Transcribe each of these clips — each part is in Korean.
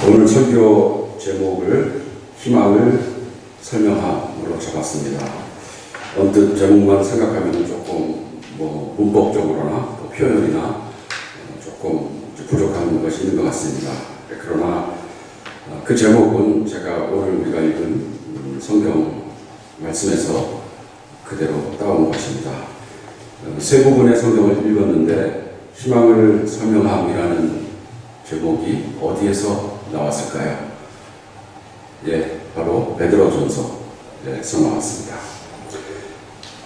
오늘 설교 제목을 희망을 설명함으로 잡았습니다. 언뜻 제목만 생각하면 조금 문법적으로나 또 표현이나 조금 부족한 것이 있는 것 같습니다. 그러나 그 제목은 제가 오늘 우리가 읽은 성경 말씀에서 그대로 따온 것입니다. 세 부분의 성경을 읽었는데 희망을 설명함이라는 제목이 어디에서 나왔을까요? 바로 베드로전서에서 나왔습니다.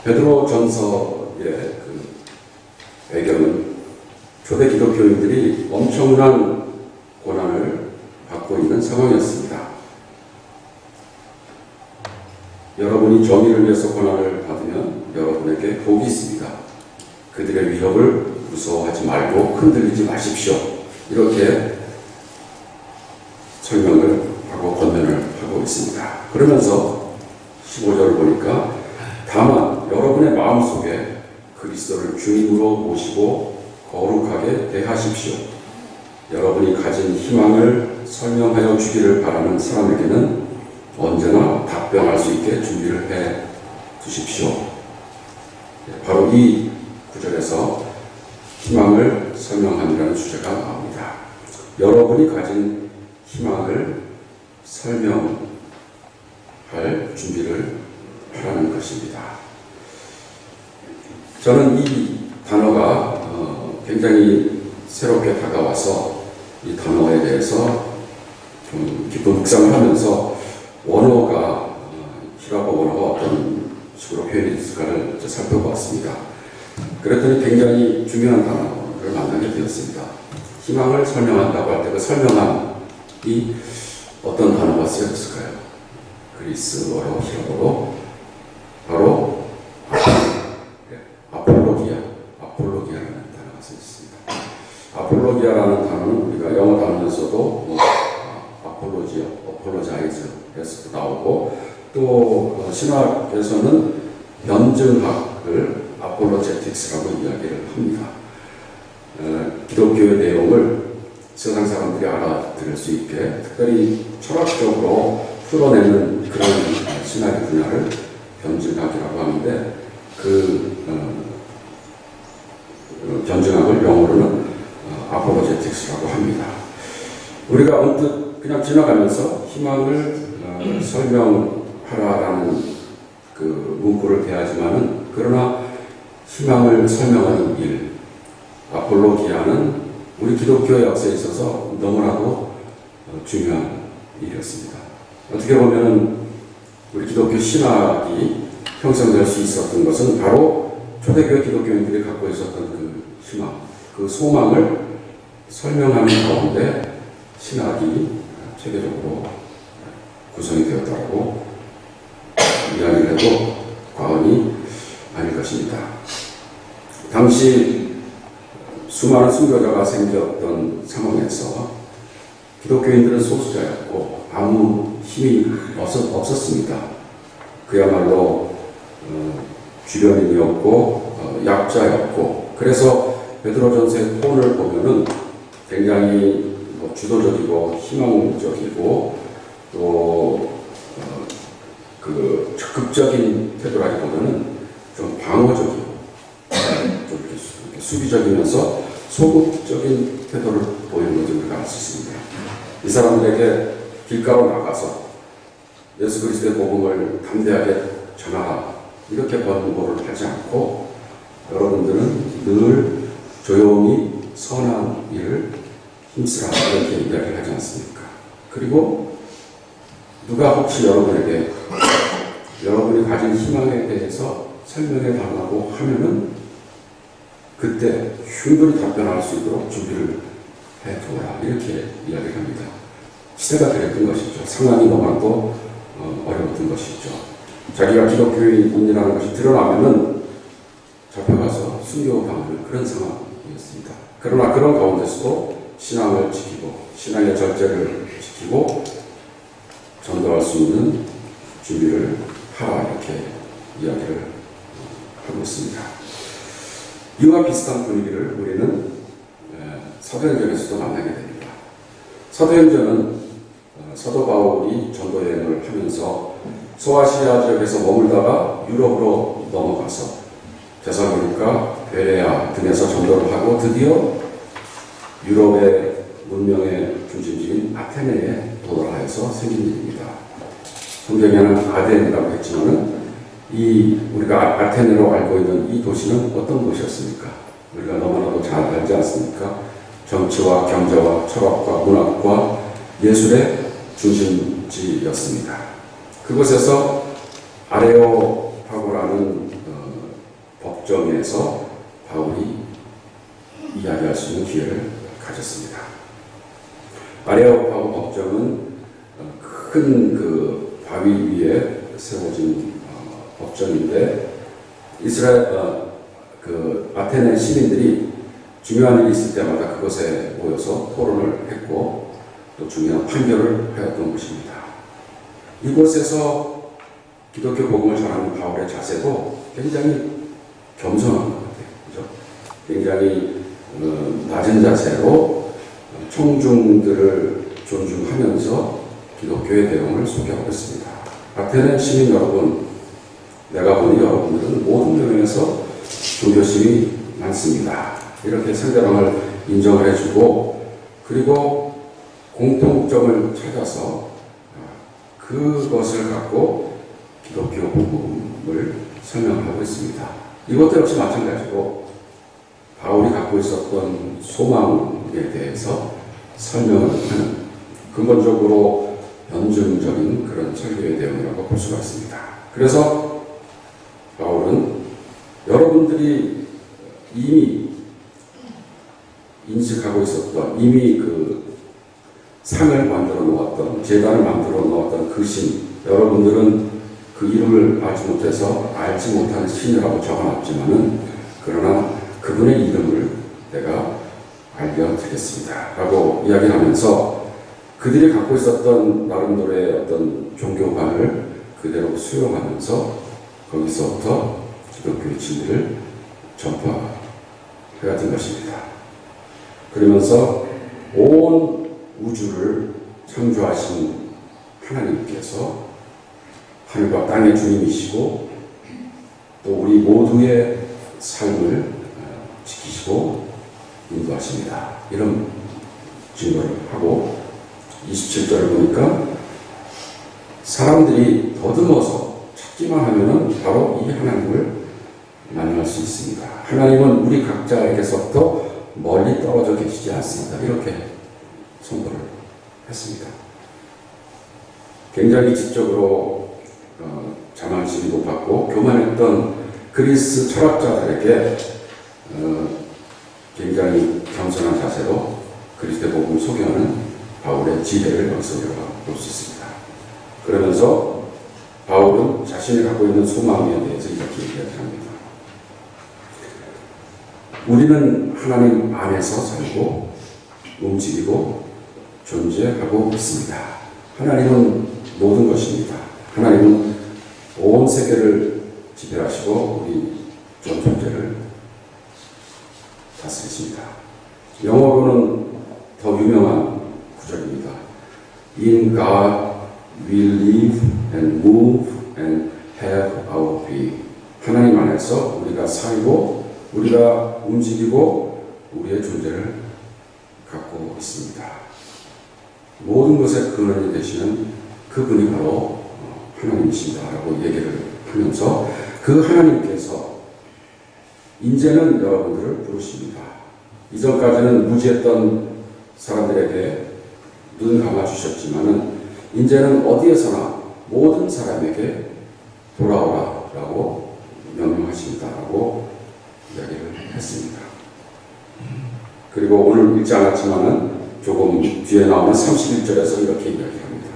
베드로전서의 그 배경은 초대 기독교인들이 엄청난 고난을 받고 있는 상황이었습니다. 여러분이 정의를 위해서 고난을 받으면 여러분에게 복이 있습니다. 그들의 위협을 무서워하지 말고 흔들리지 마십시오. 이렇게 설명을 하고 권면을 하고 있습니다. 그러면서 15절을 보니까 다만 여러분의 마음속에 그리스도를 주님으로 모시고 거룩하게 대하십시오. 여러분이 가진 희망을 설명하여 주기를 바라는 사람에게는 언제나 답변할 수 있게 준비를 해 두십시오. 바로 이 구절에서 희망을 설명함이라는 주제가 나옵니다. 여러분이 가진 희망을 설명할 준비를 하라는 것입니다. 저는 이 단어가 굉장히 새롭게 다가와서 이 단어에 대해서 좀 깊은 묵상을 하면서 원어가 히라보 원어가 어떤 식으로 표현이 있을까를 살펴보았습니다. 그랬더니 굉장히 중요한 단어를 만나게 되었습니다. 희망을 설명한다고 할 때 그 설명함이 어떤 단어가 쓰여졌을까요? 그리스어로 히라보로 바로 아폴로기아라는 단어가 쓰여졌습니다. 아폴로기아라는 단어는 우리가 영어 단어에서도 어폴로자이즈에서도 나오고 또 신학에서는 변증학을 아폴로제틱스라고 이야기를 합니다. 기독교의 내용을 세상 사람들이 알아들을 수 있게 특별히 철학적으로 풀어내는 그런 신학의 분야를 변증학이라고 하는데 그 변증학을 영어로는 아폴로제틱스라고 합니다. 우리가 언뜻 그냥 지나가면서 희망을 설명하라라는 그 문구를 대하지만은 그러나 희망을 설명하는 일, 아폴로기아는 우리 기독교의 역사에 있어서 너무나도 중요한 일이었습니다. 어떻게 보면 우리 기독교 신학이 형성될 수 있었던 것은 바로 초대교회 기독교인들이 갖고 있었던 그 희망, 그 소망을 설명하는 가운데 신학이 체계적으로 구성이 되었다고 이야기를 해도 과언이 아닐 것입니다. 당시 수많은 순교자가 생겼던 상황에서 기독교인들은 소수자였고 아무 힘이 없었습니다. 그야말로 주변인이었고 약자였고 그래서 베드로전서의 톤을 보면은 굉장히 주도적이고 희망적이고 또 그 적극적인 태도라기보다는 좀 방어적이고 좀 이렇게 수비적이면서 소극적인 태도를 보이는 것을 우리가 알 수 있습니다. 이 사람들에게 길가로 나가서 예수 그리스도의 복음을 담대하게 전하라 이렇게 권고를 하지 않고 여러분들은 늘 조용히 선한 일을 힘쓰라 이렇게 이야기를 하지 않습니까? 그리고 누가 혹시 여러분에게 여러분이 가진 희망에 대해서 설명해 달라고 하면은 그때 충분히 답변할 수 있도록 준비를 해두어라 이렇게 이야기를 합니다. 시대가 그랬던 것이죠. 상황이 너무나도 어려웠던 것이죠. 자기가 기독교인이라는 것이 드러나면은 잡혀가서 순교당하는 그런 상황이었습니다. 그러나 그런 가운데서도 신앙을 지키고 신앙의 절제를 지키고 전도할 수 있는 준비를 하라 이렇게 이야기를 하고 있습니다. 이와 비슷한 분위기를 우리는 사도행전에서도 만나게 됩니다. 사도행전은 사도 바울이 전도 여행을 하면서 소아시아 지역에서 머물다가 유럽으로 넘어가서 데살로니가, 베레아 등에서 전도를 하고 드디어 유럽의 문명의 중심지인 아테네에 도달하여서 생긴 일입니다. 성경에는 아덴이라고 했지만은 우리가 아테네로 알고 있는 이 도시는 어떤 도시였습니까? 우리가 너무나도 잘 알지 않습니까? 정치와 경제와 철학과 문학과 예술의 중심지였습니다. 그곳에서 아레오파고라는 법정에서 바울이 이야기할 수 있는 기회를 가졌습니다. 아레오파고 법정은 큰 그 바위 위에 세워진 법정인데 이스라엘 그 아테네 시민들이 중요한 일이 있을 때마다 그곳에 모여서 토론을 했고 또 중요한 판결을 하였던 곳입니다. 이곳에서 기독교 복음을 전하는 바울의 자세도 굉장히 겸손한 것 같아요. 그죠? 굉장히 낮은 자세로 청중들을 존중하면서 기독교의 내용을 소개하고 있습니다. 아테네 시민 여러분, 내가 보니 여러분들은 모든 면에서 종교심이 많습니다. 이렇게 상대방을 인정을 해주고 그리고 공통점을 찾아서 그것을 갖고 기독교 복음을 설명하고 있습니다. 이것도 역시 마찬가지고 바울이 갖고 있었던 소망에 대해서 설명을 하는 근본적으로 변증적인 그런 설교의 내용이라고 볼 수가 있습니다. 그래서 바울은 여러분들이 이미 인식하고 있었던 이미 그 상을 만들어 놓았던 제단을 만들어 놓았던 그 신, 여러분들은 그 이름을 알지 못해서 알지 못하는 신이라고 적어놨지만은 그러나 그분의 이름을 내가 알려드리겠습니다 라고 이야기하면서 그들이 갖고 있었던 나름대로의 어떤 종교관을 그대로 수용하면서 거기서부터 기독교의 진리를 전파해야 된 것입니다. 그러면서 온 우주를 창조하신 하나님께서 하늘과 땅의 주님이시고 또 우리 모두의 삶을 지키시고 인도하십니다. 이런 증거를 하고 27절을 보니까 사람들이 더듬어서 찾기만 하면은 바로 이 하나님을 만날 수 있습니다. 하나님은 우리 각자에게서부터 멀리 떨어져 계시지 않습니다. 이렇게 선포를 했습니다. 굉장히 지적으로 자만심이 높았고 교만했던 그리스 철학자들에게 굉장히 겸손한 자세로 그리스도의 복음을 소개하는 바울의 지혜를 여기서 우리가 볼 수 있습니다. 그러면서 바울은 자신이 갖고 있는 소망에 대해서 이렇게 얘기합니다. 우리는 하나님 안에서 살고 움직이고 존재하고 있습니다. 하나님은 모든 것입니다. 하나님은 온 세계를 지배하시고 우리 전 존재를 다스리십니다. 영어로는 더 유명한 구절입니다. In God we live and move and have our being. 하나님 안에서 우리가 살고 우리가 움직이고 우리의 존재를 갖고 있습니다. 모든 것의 근원이 되시는 그분이 바로 하나님이십니다라고 얘기를 하면서 그 하나님께서 이제는 여러분들을 부르십니다. 이전까지는 무지했던 사람들에게 눈 감아주셨지만은 이제는 어디에서나 모든 사람에게 돌아오라라고 명령하십니다라고 이야기를 했습니다. 그리고 오늘 읽지 않았지만은 조금 뒤에 나오는 31절에서 이렇게 이야기합니다.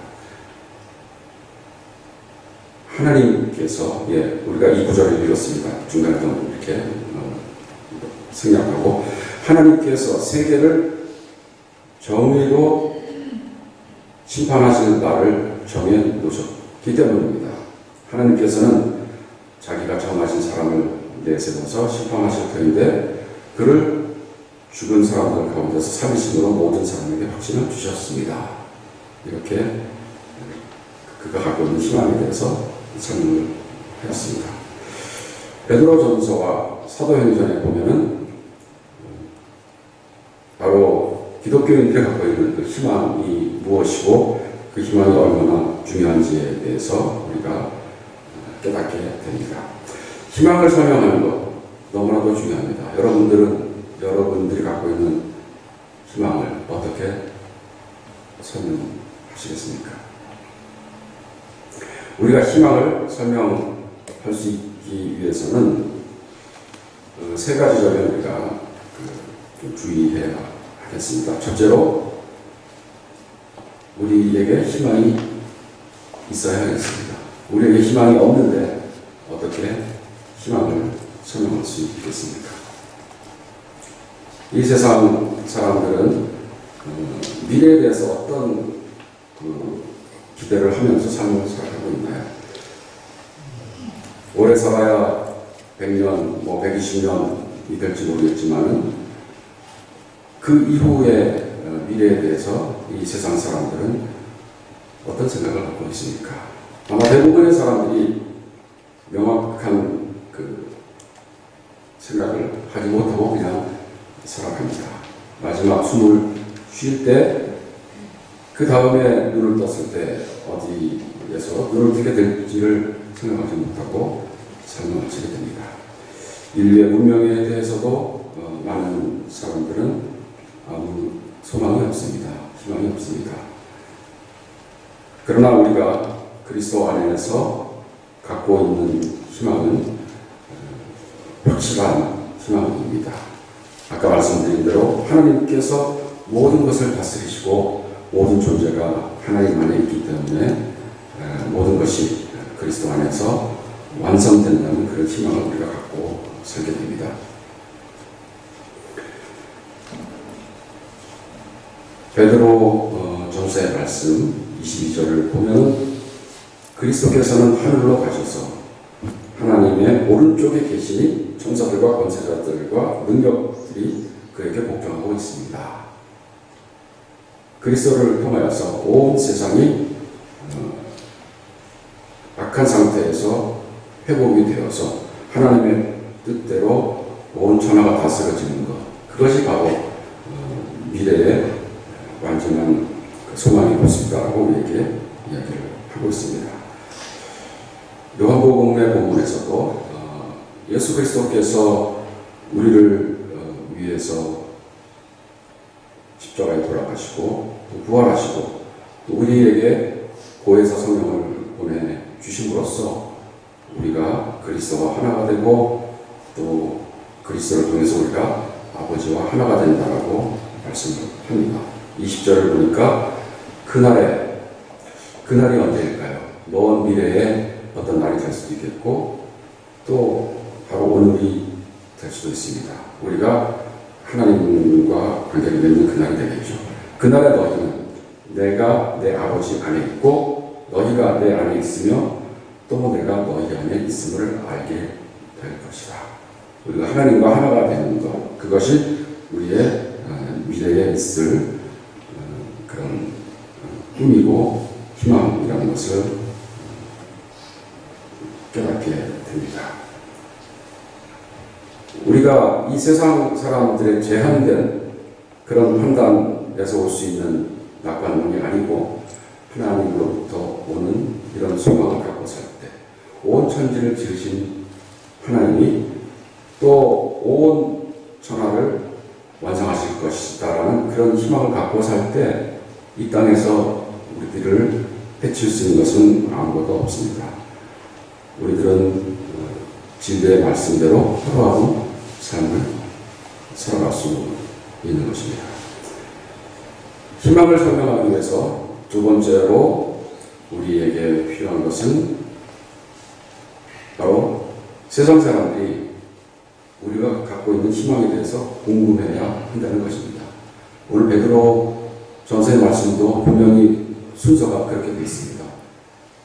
하나님께서 우리가 이 구절을 읽었습니다. 중간에 좀 이렇게 생략하고 하나님께서 세계를 정의로 심판하시는 날을 정해 놓으셨기 때문입니다. 하나님께서는 자기가 정하신 사람을 내세워서 심판하실 터인데 그를 죽은 사람들 가운데서 살리심으로 모든 사람에게 확신을 주셨습니다. 이렇게 그가 갖고 있는 희망에 대해서 설명을 하였습니다. 베드로전서와 사도행전에 보면은 바로 기독교인들이 갖고 있는 그 희망이 무엇이고 그 희망이 얼마나 중요한지에 대해서 우리가 깨닫게 됩니다. 희망을 설명하는 것 너무나도 중요합니다. 여러분들이 갖고 있는 희망을 어떻게 설명하시겠습니까? 우리가 희망을 설명할 수 있기 위해서는 세 가지 점에 우리가 좀 주의해야 하겠습니다. 첫째로 우리에게 희망이 있어야 하겠습니다. 우리에게 희망이 없는데 어떻게 희망을 설명할 수 있겠습니까? 이 세상 사람들은 미래에 대해서 어떤 기대를 하면서 삶을 살아가고 있나요? 오래 살아야 100년, 120년이 될지 모르겠지만 그 이후의 미래에 대해서 이 세상 사람들은 어떤 생각을 갖고 있습니까? 아마 대부분의 사람들이 명확한 생각을 하지 못하고 그냥 살아갑니다. 마지막 숨을 쉴 때, 그 다음에 눈을 떴을 때 어디에서 눈을 뜨게 될지를 생각하지 못하고 삶을 마치게 됩니다. 인류의 문명에 대해서도 많은 사람들은 아무 소망이 없습니다. 희망이 없습니다. 그러나 우리가 그리스도 안에서 갖고 있는 희망은 확실한 희망입니다. 아까 말씀드린 대로 하나님께서 모든 것을 다스리시고 모든 존재가 하나님 안에 있기 때문에 모든 것이 그리스도 안에서 완성된다는 그런 희망을 우리가 갖고 살게 됩니다. 베드로 전서의 말씀 22절을 보면 그리스도께서는 하늘로 가셔서 하나님의 오른쪽에 계시니 천사들과 권세자들과 능력들이 그에게 복종하고 있습니다. 그리스도를 통하여서 온 세상이 악한 상태에서 회복이 되어서 하나님의 뜻대로 온 천하가 다스려지는 것, 그것이 바로 미래의 완전한 소망이 볼 수 있다고 우리에게 이야기를 하고 있습니다. 요한복음의 본문에서도 예수 그리스도께서 우리를 위해서 십자가에 돌아가시고 또 부활하시고 또 우리에게 보혜사 성령을 보내주심으로써 우리가 그리스도와 하나가 되고 또 그리스도를 통해서 우리가 아버지와 하나가 된다라고 말씀을 합니다. 20절을 보니까 그날이 언제일까요? 먼 미래에 어떤 날이 될 수도 있겠고 또 바로 오늘이 될 수도 있습니다. 우리가 하나님과 관계를 맺는 그날이 되겠죠. 그날에 너희는 내가 내 아버지 안에 있고 너희가 내 안에 있으며 또 내가 너희 안에 있음을 알게 될 것이다. 우리가 하나님과 하나가 되는 것, 그것이 우리의 미래에 있을 그런 꿈이고 희망이라는 것을 깨닫게 됩니다. 우리가 이 세상 사람들의 제한된 그런 판단에서 올 수 있는 낙관론이 아니고 하나님으로부터 오는 이런 소망을 갖고 살 때 온 천지를 지으신 하나님이 또 온 천하를 완성하실 것이다라는 그런 희망을 갖고 살 때 이 땅에서 우리들을 해칠 수 있는 것은 아무것도 없습니다. 우리들은 진리의 말씀대로 하루하루 삶을 살아갈 수 있는 것입니다. 희망을 설명하기 위해서 두 번째로 우리에게 필요한 것은 바로 세상 사람들이 우리가 갖고 있는 희망에 대해서 궁금해야 한다는 것입니다. 오늘 베드로 전서의 말씀도 분명히 순서가 그렇게 되어 있습니다.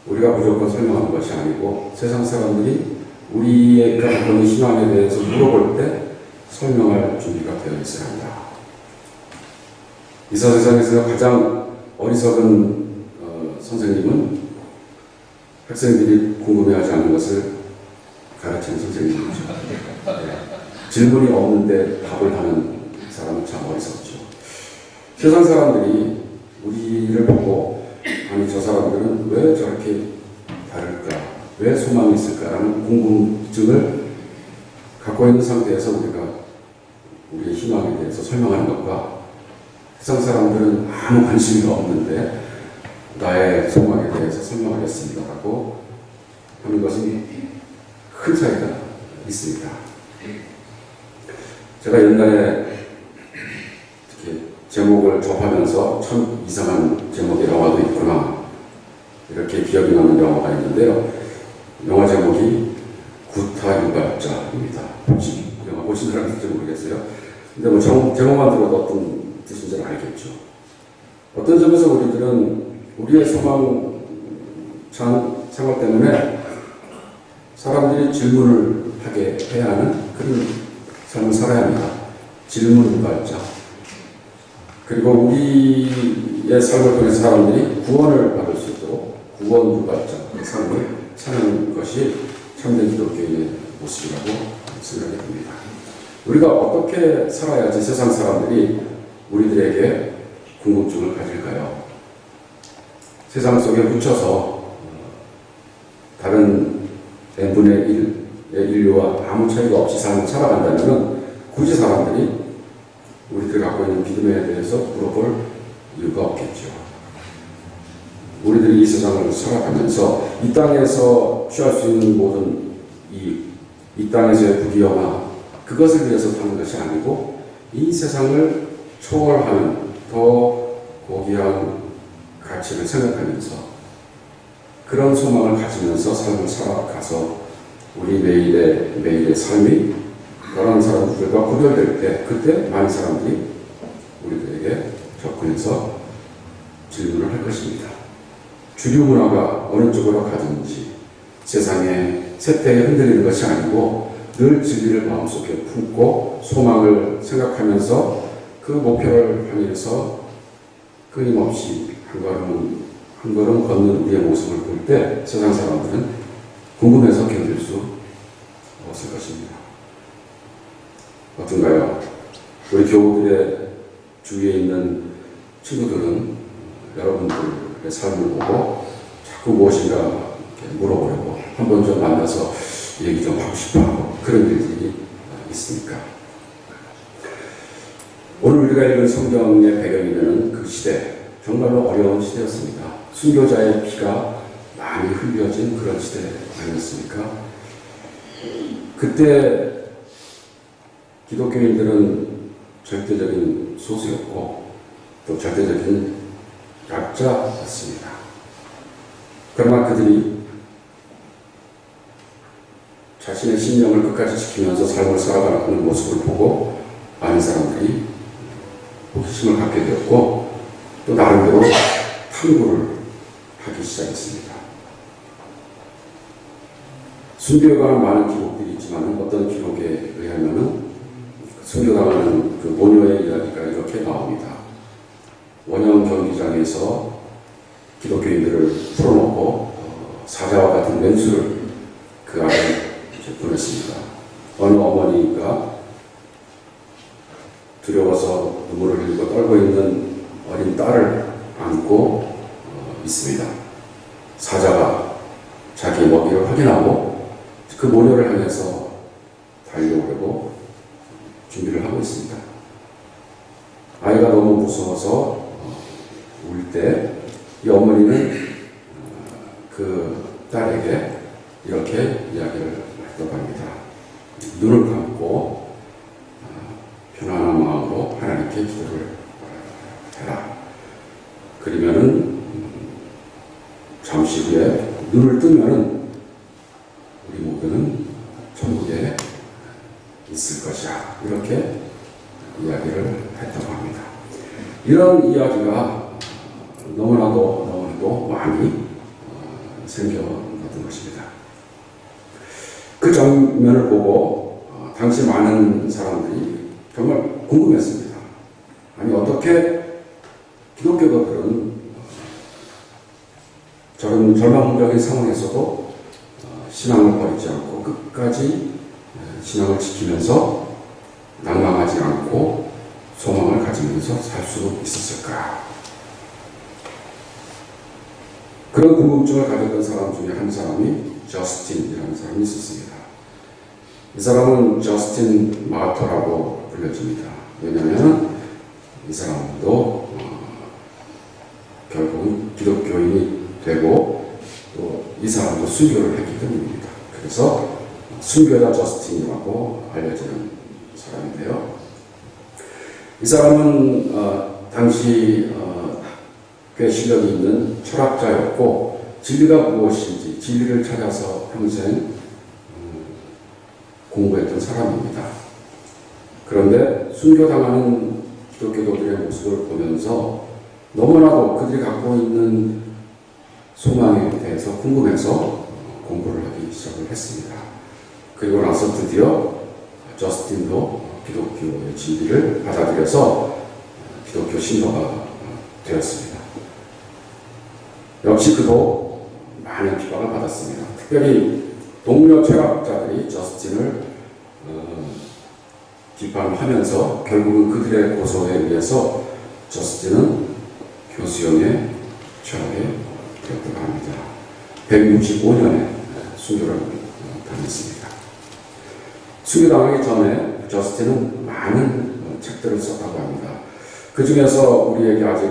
우리가 무조건 설명하는 것이 아니고 세상 사람들이 우리가 갖고 있는 희망에 대해서 물어볼 때 설명할 준비가 되어 있어야 합니다. 이 세상에서 가장 어리석은 선생님은 학생들이 궁금해하지 않는 것을 가르치는 선생님이죠. 질문이 없는데 답을 하는 사람은 참 어리석죠. 세상 사람들이 우리를 보고 아니 저 사람들은 왜 저렇게 다를까? 왜 소망이 있을까라는 궁금증을 갖고 있는 상태에서 우리가 우리의 희망에 대해서 설명하는 것과 세상 사람들은 아무 관심이 없는데 나의 소망에 대해서 설명하겠습니다라고 하는 것은 큰 차이가 있습니다. 제가 옛날에 특히 제목을 접하면서 참 이상한 제목의 영화도 있구나 이렇게 기억이 나는 영화가 있는데요. 영화 제목이 구타 유발자입니다. 혹시 영화 보신 사람 있을지 모르겠어요. 근데 뭐 제목만 들어도 어떤 뜻인지는 알겠죠. 어떤 점에서 우리들은 우리의 소망찬 생활 때문에 사람들이 질문을 하게 해야 하는 그런 삶을 살아야 합니다. 질문 유발자. 그리고 우리의 삶을 통해서 사람들이 구원을 받을 수 있도록 구원 유발자의 삶을 사는 것이 참된 기독교인의 모습이라고 생각이 듭니다. 우리가 어떻게 살아야지 세상 사람들이 우리들에게 궁금증을 가질까요? 세상 속에 묻혀서 다른 n분의 1의 인류와 아무 차이가 없이 삶을 살아간다면 굳이 사람들이 우리들이 갖고 있는 믿음에 대해서 물어볼 이유가 없겠죠. 우리들이 이 세상을 살아가면서 이 땅에서 취할 수 있는 모든 이 땅에서의 부귀영화 그것을 위해서 사는 것이 아니고 이 세상을 초월하는 더 고귀한 가치를 생각하면서 그런 소망을 가지면서 삶을 살아가서 우리 매일의 삶이 다른 사람들과 구별될 때 그때 많은 사람들이 우리들에게 접근해서 질문을 할 것입니다. 주류 문화가 어느 쪽으로 가든지 세상의 세태에 흔들리는 것이 아니고 늘 진리를 마음속에 품고 소망을 생각하면서 그 목표를 향해서 끊임없이 한 걸음 걷는 우리의 모습을 볼 때 세상 사람들은 궁금해서 견딜 수 없을 것입니다. 어떤가요? 우리 교우들의 주위에 있는 친구들은 여러분들의 삶을 보고 자꾸 무엇인가 이렇게 물어보려고 한 번 좀 만나서 얘기 좀 하고 싶어 하고 그런 일들이 있습니까? 오늘 우리가 읽은 성경의 배경이면 그 시대, 정말로 어려운 시대였습니다. 순교자의 피가 많이 흘려진 그런 시대 아니었습니까? 그때 기독교인들은 절대적인 소수였고 또 절대적인 약자였습니다. 그러나 그들이 자신의 신념을 끝까지 지키면서 삶을 살아가는 모습을 보고 많은 사람들이 호기심을 갖게 되었고 또 나름대로 탐구를 하기 시작했습니다. 순교에 관한 많은 기록들이 있지만 어떤 기록에 의하면 순교당하는 그 모녀의 이야기가 이렇게 나옵니다. 원형 경기장에서 기독교인들을 풀어놓고 사자와 같은 맹수를 그 안에 보냈습니다. 어느 어머니가 두려워서 눈물을 흘리고 떨고 있는 어린 딸을 안고 있습니다. 사자가 자기 먹이를 확인하고 그 모녀를 향해서 달려오려고 준비를 하고 있습니다. 아이가 너무 무서워서 울 때 이 어머니는 그 딸에게 이렇게 이야기를 했다고 합니다. 눈을 감고 편안한 마음으로 하나님께 기도를 해라. 그러면은 잠시 후에 눈을 뜨면은 우리 모두는 천국에 있을 것이야. 이렇게 이야기를 했다고 합니다. 이런 이야기가 너무나도 많이 생겨났던 것입니다. 그 장면을 보고 당시 많은 사람들이 정말 궁금했습니다. 아니 어떻게 기독교가들은 그런 절망적인 상황에서도 신앙을 버리지 않고 끝까지 신앙을 지키면서 낭망하지 않고 소망을 가지면서 살 수 있었을까? 그런 궁금증을 가졌던 사람 중에 한 사람이 저스틴이라는 사람이 있었습니다. 이 사람은 저스틴 마터라고 불려집니다. 왜냐하면 이 사람도 결국은 기독교인이 되고 또 이 사람도 순교를 했기 때문입니다. 그래서 순교자 저스틴이라고 알려지는 사람인데요. 이 사람은 당시 꽤 실력이 있는 철학자였고 진리가 무엇인지 진리를 찾아서 평생 공부했던 사람입니다. 그런데 순교당하는 기독교도들의 모습을 보면서 너무나도 그들이 갖고 있는 소망에 대해서 궁금해서 공부를 하기 시작을 했습니다. 그리고 나서 드디어 저스틴도 기독교의 진리를 받아들여서 기독교 신도가 되었습니다. 역시 그도 많은 비방을 받았습니다. 특별히 동료 철학자들이 저스틴을 비판하면서 결국은 그들의 고소에 의해서 저스틴은 교수형의 처형에 되었다고 합니다. 165년에 순교를 당했습니다. 순교당하기 전에 저스틴은 많은 책들을 썼다고 합니다. 그 중에서 우리에게 아직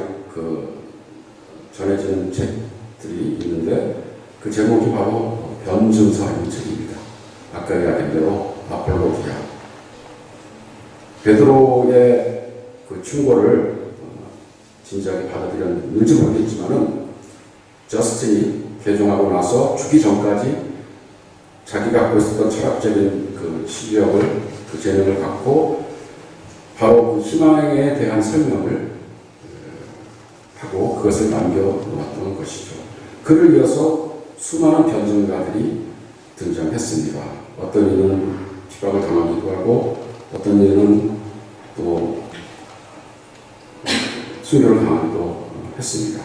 전해지는 책들이 있는데 그 제목이 바로 변증서라는 책입니다. 아까 이야기한 대로 아폴로기아. 베드로의 그 충고를 진지하게 받아들였는지 모르겠지만은 저스틴이 개종하고 나서 죽기 전까지 자기가 갖고 있었던 철학적인 그 실력을, 그 재능을 갖고 바로 그 희망에 대한 설명을 하고 그것을 남겨놓았던 것이죠. 그를 이어서 수많은 변증가들이 등장했습니다. 어떤 이는 비박을 당하기도 하고 어떤 이는 또 순교를 당하기도 했습니다.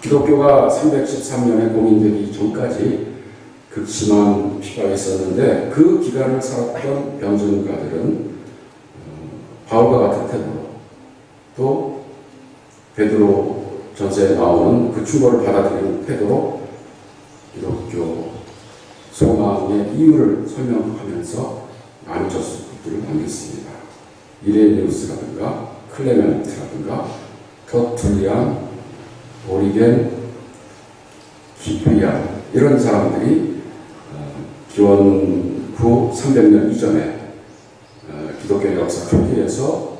기독교가 313년에 공인되기 전까지 극심한 비박이 있었는데 그 기간을 살았던 변증가들은 바울과 같은 태도로 또 베드로 전서에 나오는 그 충고를 받아들이는 태도로 기독교 소망의 이유를 설명하면서 많은 저술들을 남겼습니다. 이레니우스라든가 클레멘트라든가 터툴리안, 오리겐, 기프리안 이런 사람들이 기원 후 300년 이전에 기독교 역사 초기에서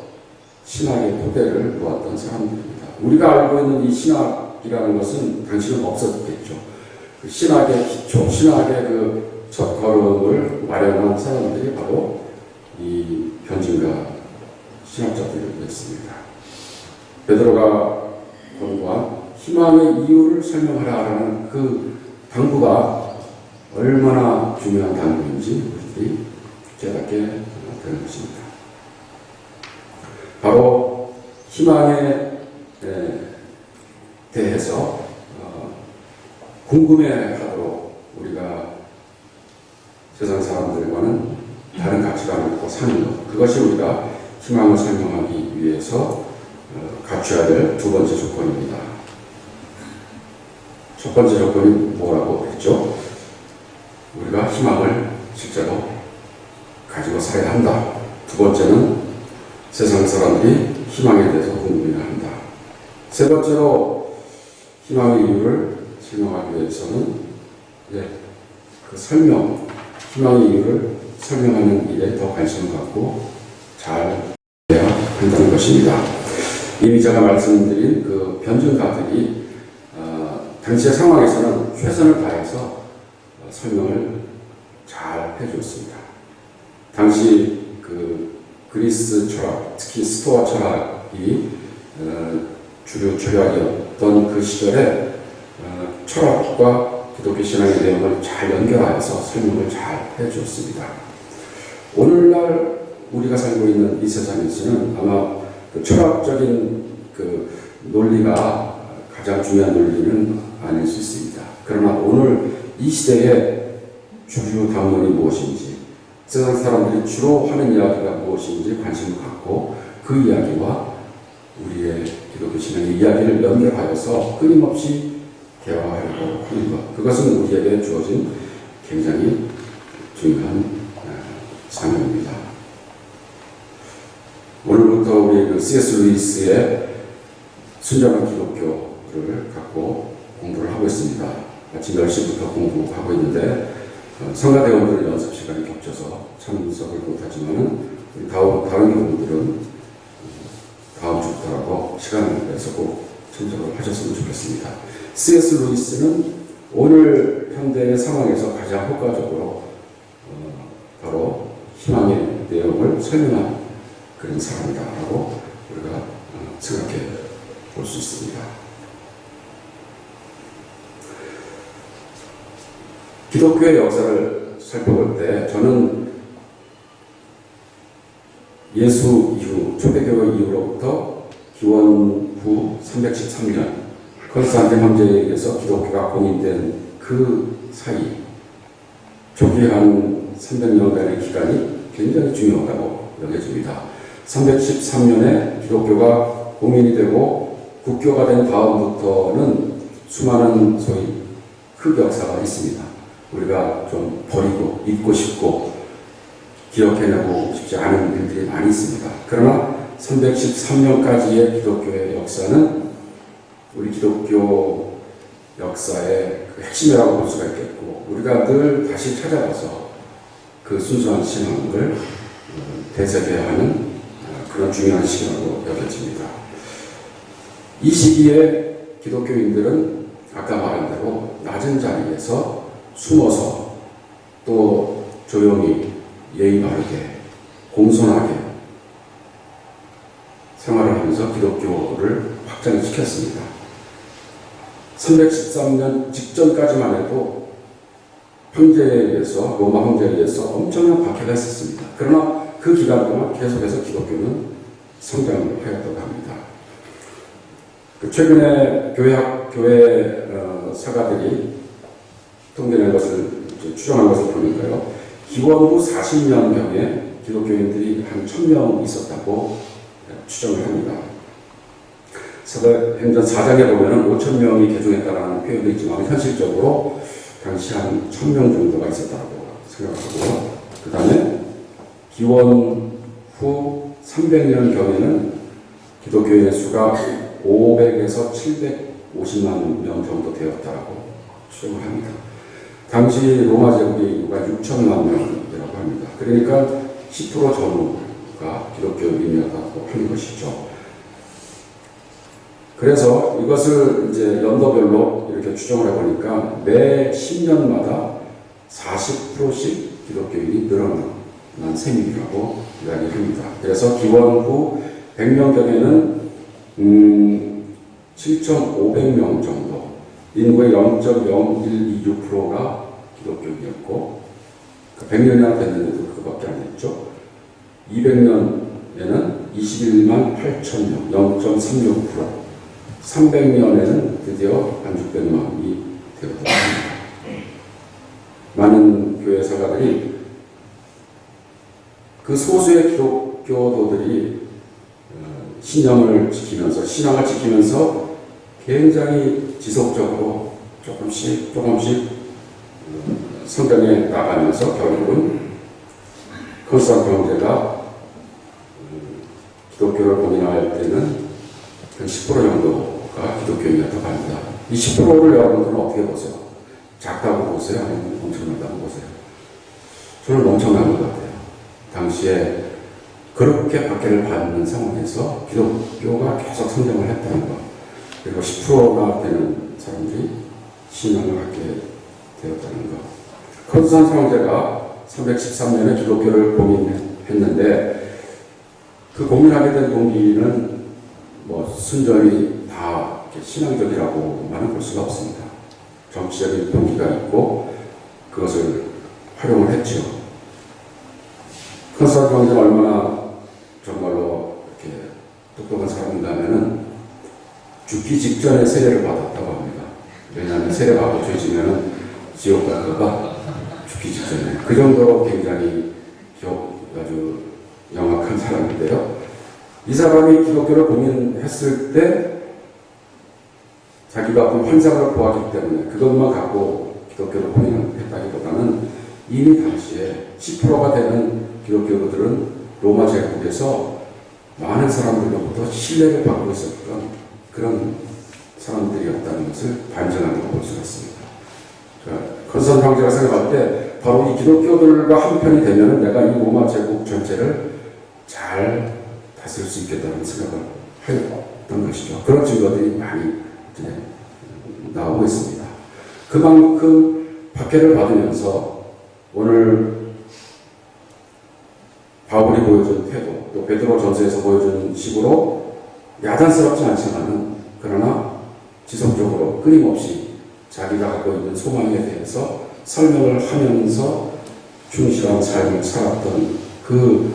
신학의 토대를 놓았던 사람들입니다. 우리가 알고 있는 이 신학이라는 것은 당시는 없었겠죠. 그 신학의 기초, 신학의 그 첫걸음을 마련한 사람들이 바로 이 변증가 신학자들이었습니다. 베드로가 권고한 희망의 이유를 설명하라라는 그 당부가 얼마나 중요한 당부인지 우리들이 깨닫게 되는 것입니다. 바로 희망에 대해서 궁금해하도록 우리가 세상 사람들과는 다른 가치관을 갖고 사는 것, 그것이 우리가 희망을 설명하기 위해서 갖춰야 될 두 번째 조건입니다. 첫 번째 조건이 뭐라고 했죠? 우리가 희망을 실제로 가지고 살아야 한다. 두 번째는 세상 사람들이 희망에 대해서 궁금해야 한다. 세 번째로 희망의 이유를 설명하기 위해서는 그 희망의 이유를 설명하는 일에 더 관심을 갖고 잘 해야 한다는 것입니다. 이미 제가 말씀드린 그 변증가들이 당시의 상황에서는 최선을 다해서 설명을 잘 해주었습니다. 당시 그 그리스 철학, 특히 스토아 철학이 주류 철학이었던 그 시절에 철학과 기독교 신앙의 내용을 잘 연결하여서 설명을 잘 해주었습니다. 오늘날 우리가 살고 있는 이 세상에서는 아마 그 철학적인 그 논리가 가장 중요한 논리는 아닐 수 있습니다. 그러나 오늘 이 시대의 주류 담론이 무엇인지, 세상 사람들이 주로 하는 이야기가 무엇인지 관심을 갖고 그 이야기와 우리의 기독교 신앙의 이야기를 연결하여서 끊임없이 대화하려고 하는 것. 그것은 우리에게 주어진 굉장히 중요한 사명입니다. 오늘부터 우리 그 C.S. 루이스의 순전한 기독교를 갖고 공부를 하고 있습니다. 아침 10시부터 공부하고 있는데 성가대원들 연습 시간이 겹쳐서 참석을 못하지만은 다른 경우들은 다음 주부터라도 시간을 내서 꼭 참석을 하셨으면 좋겠습니다. C.S. 루이스는 오늘 현대의 상황에서 가장 효과적으로 바로 희망의 내용을 설명한 그런 사람이다라고 우리가 생각해 볼 수 있습니다. 기독교의 역사를 살펴볼 때 저는 예수 이후, 초대교회 이후로부터 기원 후 313년 컨스탄틴 황제에 의해서 기독교가 공인된 그 사이 조기 한 300년간의 기간이 굉장히 중요하다고 여겨집니다. 313년에 기독교가 공인이 되고 국교가 된 다음부터는 수많은 소위 흑역사가 있습니다. 우리가 좀 버리고 잊고 싶고 기억해내고 싶지 않은 일들이 많이 있습니다. 그러나 313년까지의 기독교의 역사는 우리 기독교 역사의 그 핵심이라고 볼 수가 있겠고, 우리가 늘 다시 찾아가서 그 순수한 신앙을 되새겨야 하는 그런 중요한 시기라고 여겨집니다. 이 시기에 기독교인들은 아까 말한 대로 낮은 자리에서 숨어서 또 조용히 예의 바르게 공손하게 생활을 하면서 기독교를 확장시켰습니다. 313년 직전까지만 해도 황제에 의해서, 로마 황제에 의해서 엄청난 박해가 있었습니다. 그러나 그 기간 동안 계속해서 기독교는 성장을 하였다고 합니다. 최근에 교회 사가들이 통계낸 것을 추정한 것을 보니까요, 기원 후 40년경에 기독교인들이 한 1000명 있었다고 추정을 합니다. 사도행전 4장에 보면 5000명이 개종했다는 표현도 있지만 현실적으로 당시 한 1000명 정도가 있었다고 생각하고요. 그 다음에 기원 후 300년경에는 기독교인의 수가 500에서 750만 명 정도 되었다고 추정을 합니다. 당시 로마 제국의 인구가 6천만 명이라고 합니다. 그러니까 10% 전후가 기독교인이었다고 하는 것이죠. 그래서 이것을 이제 연도별로 이렇게 추정을 해보니까 매 10년마다 40%씩 기독교인이 늘어난 셈이라고 이야기합니다. 그래서 기원 후 100년경에는 7,500명 정도, 인구의 0.0126%가 기독교인이었고, 100년이나 됐는데도 그거밖에 안 됐죠. 200년에는 21만 8천 명, 0.36%, 300년에는 드디어 한 600만이 되었다고 합니다. 많은 교회 사가들이 그 소수의 기독교도들이 신앙을 지키면서 굉장히 지속적으로 조금씩 성장해 나가면서 결국은 컨스탄틴 황제가 기독교를 공인할 때는 한 10% 정도가 기독교인이었다고 합니다. 이 10%를 여러분들은 어떻게 보세요? 작다고 보세요? 아니면 엄청나다고 보세요? 저는 엄청난 것 같아요. 당시에 그렇게 박해를 받는 상황에서 기독교가 계속 성장을 했다는 것, 그리고 10%가 되는 사람들이 신앙을 갖게 되었다는 것. 컨스탄틴 황제가 313년에 기독교를 공인했는데 그 공인하게 된 동기는 순전히 다 신앙적이라고만은 볼 수가 없습니다. 정치적인 동기가 있고 그것을 활용을 했죠. 컨스탄틴 황제가 얼마나 정말로 이렇게 똑똑한 사람인가 하면은 죽기 직전에 세례를 받았다고 합니다. 왜냐하면 세례받고 죄지면 지옥 갈까봐 죽기 직전에 그 정도로 굉장히 아주 영악한 사람인데요. 이 사람이 기독교를 고민했을 때 자기가 본 환상을 보았기 때문에 그것만 갖고 기독교를 고민했다기보다는 이미 당시에 10%가 되는 기독교들은 로마 제국에서 많은 사람들로부터 신뢰를 받고 있었던 그런 사람들이었다는 것을 반증하는 볼 수가 있습니다. 건선 황제가 생각할 때 바로 이 기독교들과 한편이 되면 내가 이 로마 제국 전체를 잘 다스릴 수 있겠다는 생각을 했던 것이죠. 그런 증거들이 많이 나오고 있습니다. 그만큼 박해를 받으면서 오늘 바울이 보여준 태도, 또 베드로 전서에서 보여준 식으로 야단스럽지 않지만은 그러나 지속적으로 끊임없이 자기가 갖고 있는 소망에 대해서 설명을 하면서 충실한 삶을 살았던 그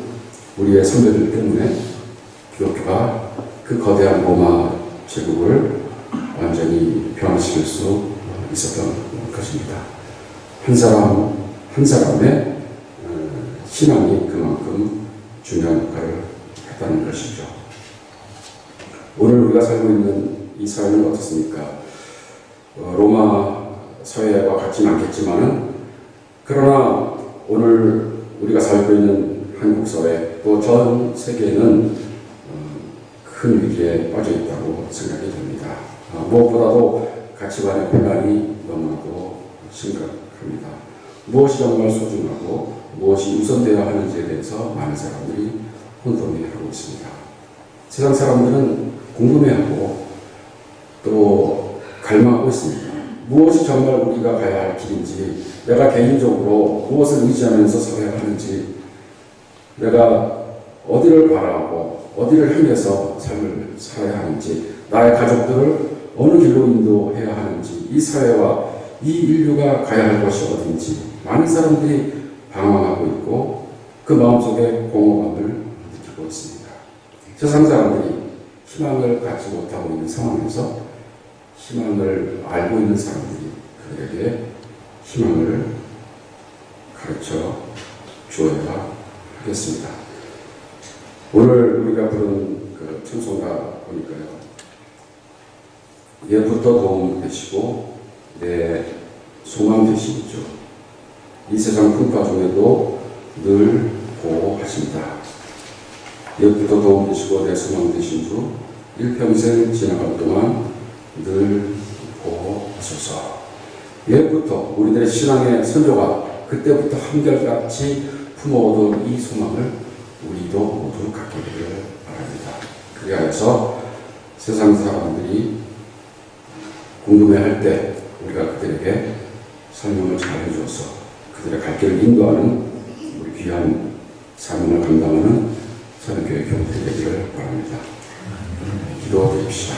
우리의 선배들 때문에 기독교가 그 거대한 로마 제국을 완전히 변화시킬 수 있었던 것입니다. 한 사람 한 사람의 신앙이 그만큼 중요한 역할을 했다는 것이죠. 오늘 우리가 살고 있는 이 사회는 어떻습니까? 로마 사회와 같지는 않겠지만은 그러나 오늘 우리가 살고 있는 한국 사회 또 전 세계는 큰 위기에 빠져 있다고 생각이 됩니다. 무엇보다도 가치관의 혼란이 너무나도 심각합니다. 무엇이 정말 소중하고 무엇이 우선되어야 하는지에 대해서 많은 사람들이 혼돈해하고 있습니다. 세상 사람들은 궁금해하고 또 갈망하고 있습니다. 무엇이 정말 우리가 가야 할 길인지, 내가 개인적으로 무엇을 의지하면서 살아야 하는지, 내가 어디를 바라고 어디를 향해서 삶을 살아야 하는지, 나의 가족들을 어느 길로 인도해야 하는지, 이 사회와 이 인류가 가야 할 것이 어딘지 많은 사람들이 방황하고 있고 그 마음속에 공허함을 느끼고 있습니다. 세상 사람들이 희망을 갖지 못하고 있는 상황에서 희망을 알고 있는 사람들이 그들에게 희망을 가르쳐 주어야 하겠습니다. 오늘 우리가 부른 그 찬송가 보니까요. 예부터 도움 되시고 내 소망 되시죠. 이 세상 풍파 중에도 늘 보호하신다. 예부터 도움 되시고 내 소망 되신 주 일평생 지나갈 동안 늘 보호하소서. 예부터 우리들의 신앙의 선조가 그때부터 한결같이 품어오던 이 소망을 우리도 모두 갖게 되기를 바랍니다. 그리하여서 세상 사람들이 궁금해할 때 우리가 그들에게 설명을 잘 해주어서 그들의 갈 길을 인도하는 우리 귀한 사명을 감당하는 사랑교회 교우들이 되기를 바랍니다. 기도드립시다.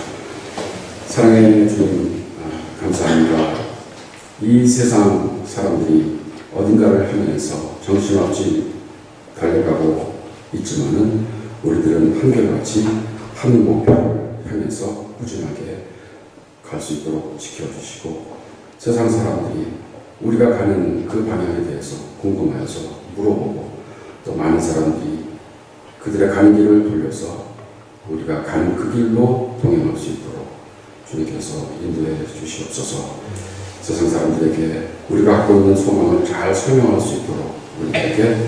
사랑의 주님, 감사합니다. 이 세상 사람들이 어딘가를 향해서 정신없이 달려가고 있지만은 우리들은 한결같이 한 목표를 향해서 꾸준하게 갈 수 있도록 지켜주시고 세상 사람들이 우리가 가는 그 방향에 대해서 궁금해서 물어보고 또 많은 사람들이 그들의 가는 길을 돌려서 우리가 가는 그 길로 동행할 수 있도록 주님께서 인도해 주시옵소서. 세상 사람들에게 우리가 갖고 있는 소망을 잘 설명할 수 있도록 우리에게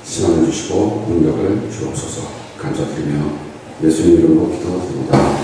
신앙을 주시고 능력을 주옵소서. 감사드리며 예수님 이름으로 기도드립니다.